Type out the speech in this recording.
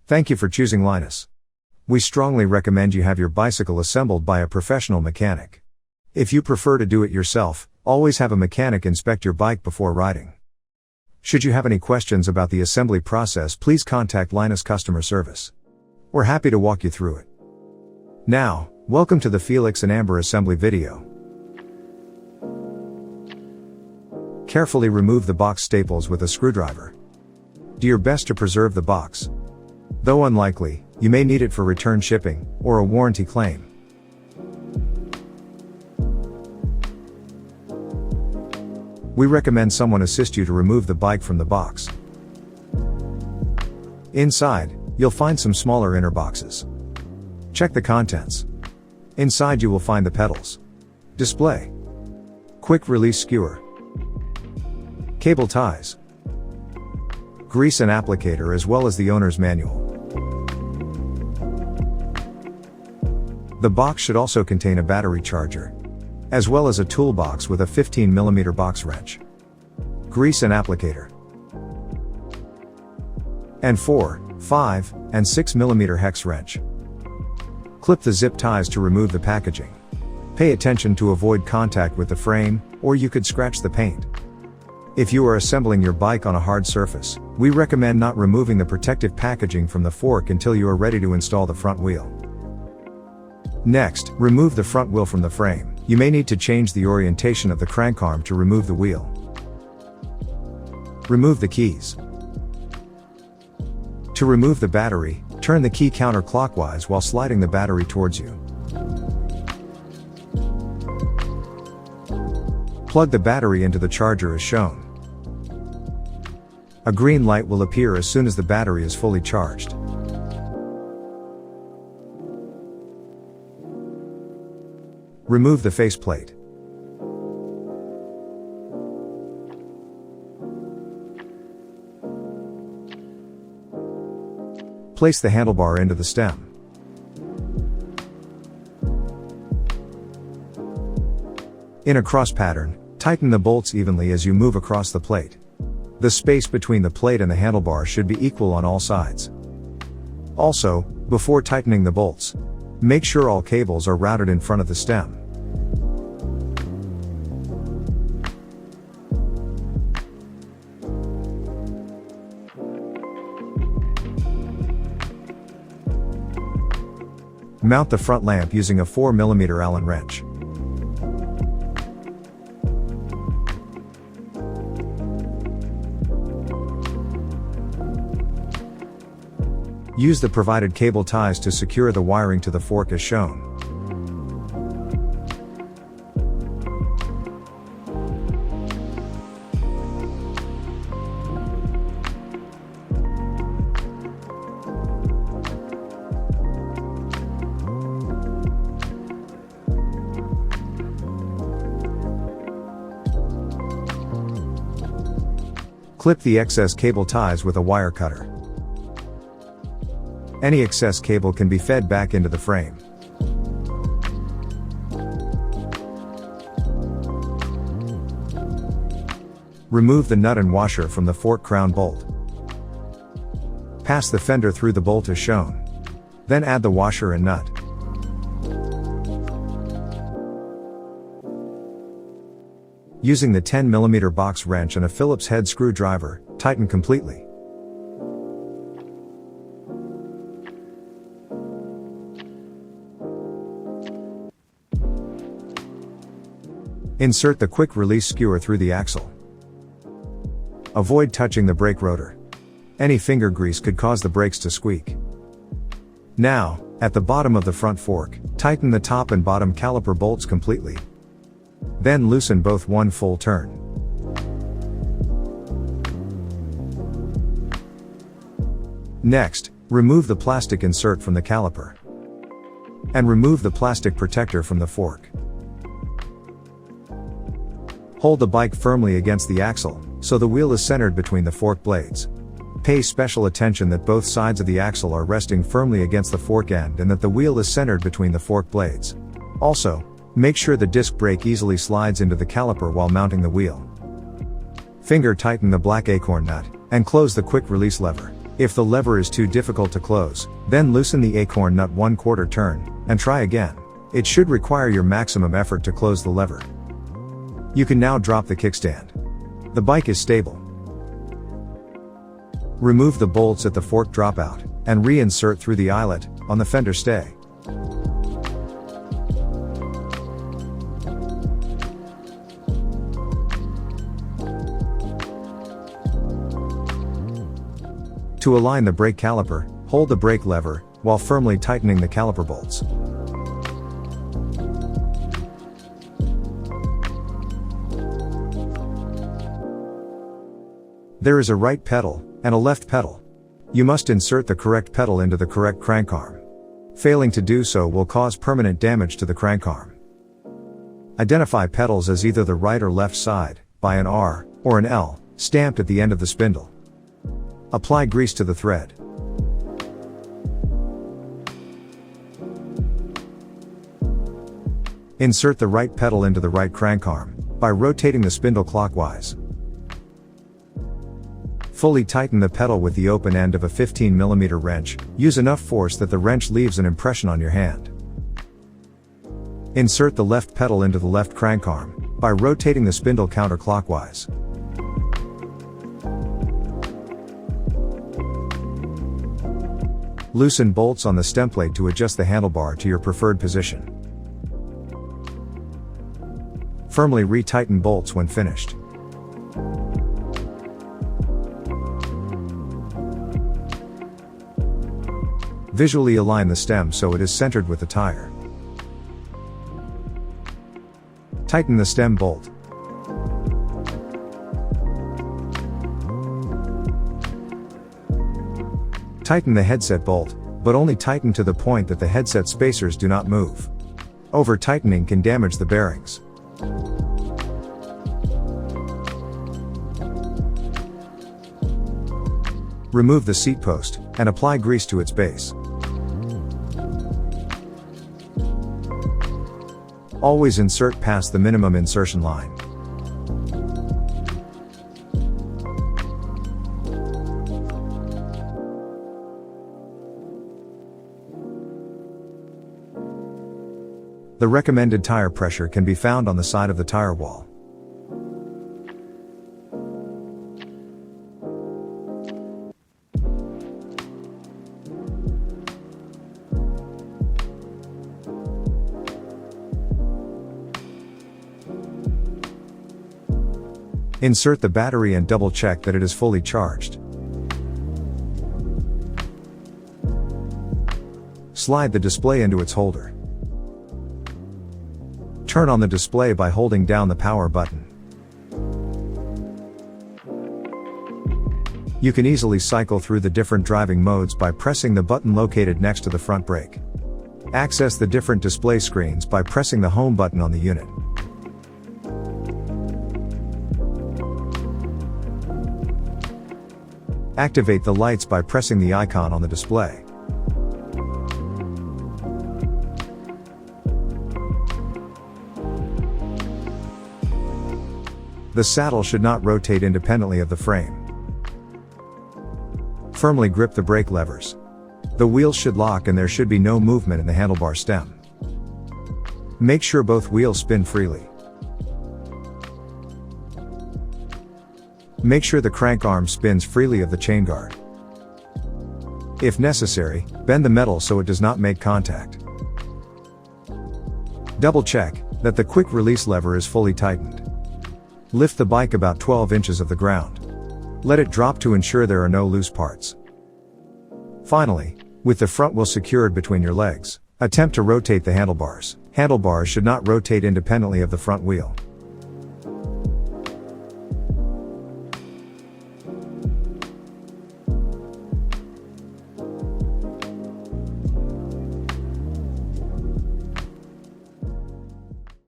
Thank you for choosing Linus. We strongly recommend you have your bicycle assembled by a professional mechanic. If you prefer to do it yourself, always have a mechanic inspect your bike before riding. Should you have any questions about the assembly process, please contact Linus Customer Service. We're happy to walk you through it. Now, welcome to the Felix and Ember assembly video. Carefully remove the box staples with a screwdriver. Do your best to preserve the box. Though unlikely, you may need it for return shipping, or a warranty claim. We recommend someone assist you to remove the bike from the box. Inside, you'll find some smaller inner boxes. Check the contents. Inside you will find the pedals, display, quick release skewer, cable ties, grease and applicator, as well as the owner's manual. The box should also contain a battery charger, as well as a toolbox with a 15mm box wrench, grease and applicator, and 4, 5, and 6mm hex wrench. Clip the zip ties to remove the packaging. Pay attention to avoid contact with the frame, or you could scratch the paint. If you are assembling your bike on a hard surface, we recommend not removing the protective packaging from the fork until you are ready to install the front wheel. Next, remove the front wheel from the frame. You may need to change the orientation of the crank arm to remove the wheel. Remove the keys. To remove the battery, turn the key counterclockwise while sliding the battery towards you. Plug the battery into the charger as shown. A green light will appear as soon as the battery is fully charged. Remove the faceplate. Place the handlebar into the stem. In a cross pattern, tighten the bolts evenly as you move across the plate. The space between the plate and the handlebar should be equal on all sides. Also, before tightening the bolts, make sure all cables are routed in front of the stem. Mount the front lamp using a 4mm Allen wrench. Use the provided cable ties to secure the wiring to the fork as shown. Clip the excess cable ties with a wire cutter. Any excess cable can be fed back into the frame. Remove the nut and washer from the fork crown bolt. Pass the fender through the bolt as shown. Then add the washer and nut. Using the 10mm box wrench and a Phillips head screwdriver, tighten completely. Insert the quick release skewer through the axle. Avoid touching the brake rotor. Any finger grease could cause the brakes to squeak. Now, at the bottom of the front fork, tighten the top and bottom caliper bolts completely. Then loosen both one full turn. Next, remove the plastic insert from the caliper. And remove the plastic protector from the fork. Hold the bike firmly against the axle, so the wheel is centered between the fork blades. Pay special attention that both sides of the axle are resting firmly against the fork end and that the wheel is centered between the fork blades. Also, make sure the disc brake easily slides into the caliper while mounting the wheel. Finger tighten the black acorn nut, and close the quick release lever. If the lever is too difficult to close, then loosen the acorn nut 1/4 turn, and try again. It should require your maximum effort to close the lever. You can now drop the kickstand. The bike is stable. Remove the bolts at the fork dropout, and reinsert through the eyelet, on the fender stay. To align the brake caliper, hold the brake lever, while firmly tightening the caliper bolts. There is a right pedal, and a left pedal. You must insert the correct pedal into the correct crank arm. Failing to do so will cause permanent damage to the crank arm. Identify pedals as either the right or left side, by an R, or an L, stamped at the end of the spindle. Apply grease to the thread. Insert the right pedal into the right crank arm, by rotating the spindle clockwise. Fully tighten the pedal with the open end of a 15 mm wrench, use enough force that the wrench leaves an impression on your hand. Insert the left pedal into the left crank arm, by rotating the spindle counterclockwise. Loosen bolts on the stem plate to adjust the handlebar to your preferred position. Firmly re-tighten bolts when finished. Visually align the stem so it is centered with the tire. Tighten the stem bolt. Tighten the headset bolt, but only tighten to the point that the headset spacers do not move. Over-tightening can damage the bearings. Remove the seat post, and apply grease to its base. Always insert past the minimum insertion line. The recommended tire pressure can be found on the side of the tire wall. Insert the battery and double check that it is fully charged. Slide the display into its holder. Turn on the display by holding down the power button. You can easily cycle through the different driving modes by pressing the button located next to the front brake. Access the different display screens by pressing the home button on the unit. Activate the lights by pressing the icon on the display. The saddle should not rotate independently of the frame. Firmly grip the brake levers. The wheels should lock and there should be no movement in the handlebar stem. Make sure both wheels spin freely. Make sure the crank arm spins freely of the chain guard. If necessary, bend the metal so it does not make contact. Double check that the quick release lever is fully tightened. Lift the bike about 12 inches of the ground. Let it drop to ensure there are no loose parts. Finally, with the front wheel secured between your legs, attempt to rotate the handlebars. Handlebars should not rotate independently of the front wheel.